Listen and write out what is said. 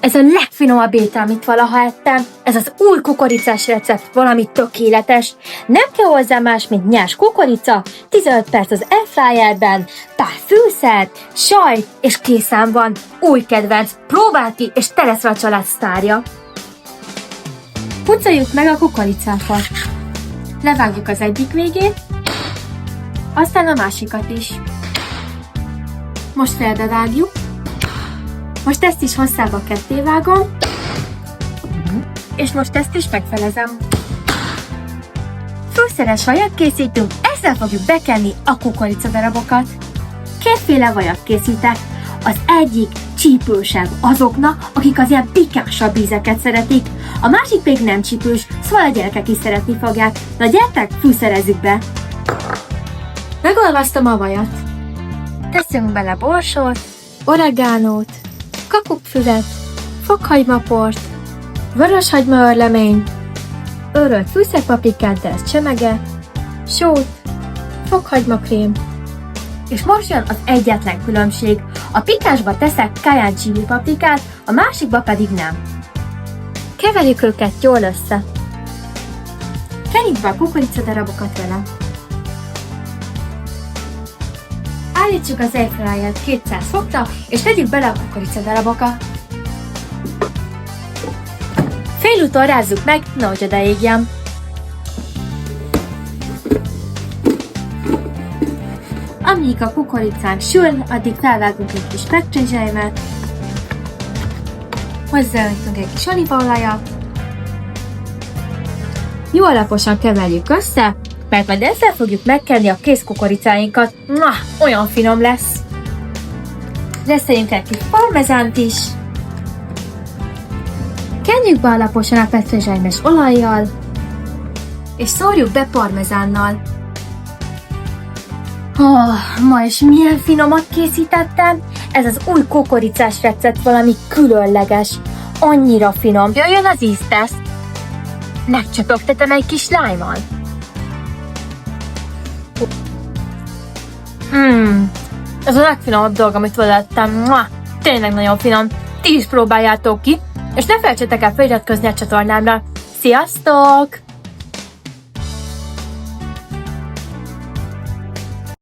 Ez a legfinomabb étel, amit valaha ettem. Ez az új kukoricás recept, valami tökéletes. Nem kell hozzá más, mint nyers kukorica, 15 perc az airfryerben, pár fűszer, sajt, és készen van. Új kedvenc, próbáld ki, és te leszel a család sztárja. Pucoljuk meg a kukoricákat. Levágjuk az egyik végét, aztán a másikat is. Most felbevágjuk. Most ezt is hosszába kettévágom, és most ezt is megfelezem. Fűszeres vajat készítünk, ezzel fogjuk bekenni a kukoricadarabokat. Kétféle vajat készítek. Az egyik csípősebb azoknak, akik az ilyen pikánsabb ízeket szeretik, a másik pedig nem csípős, szóval a gyerekek is szeretni fogják. Na gyertek, fűszerezzük be! Megolvasztom a vajat. Teszünk bele borsot, oregánót, kakukkfüvet, fokhagymaport, vöröshagymaörleményt, őrölt fűszerpaprikát, de ez csemege, sót, fokhagymakrém. És most jön az egyetlen különbség. A pikánsba teszek cayenne chili paprikát, a másikba pedig nem. Keverjük őket jól össze. Kerítsd be a kukoricadarabokat vele. Állítsuk az airfryert 200 fokra, és tegyük bele a kukoricadarabokat. Félúton rázzuk meg, nehogy odaégjen. Amíg a kukoricánk sül, addig felvágunk egy kis petrezselymet, hozzáöntünk egy kis olívaolajat, jó alaposan keverjük össze, mert majd ezzel fogjuk megkenni a kész kukoricáinkat. Olyan finom lesz! Reszeljünk egy kis parmezánt is, kenjük be alaposan a petrezselymes olajjal, és szórjuk be parmezánnal. Ma is milyen finomat készítettem! Ez az új kukoricás recept valami különleges, annyira finom. Jöjjön az ízteszt! Megcsöpögtetem egy kis lájmmal. Ez a legfinomabb dolog, amit valettem. Tényleg nagyon finom. Ti is próbáljátok ki, és ne felejtsetek el feliratkozni a csatornámra. Sziasztok!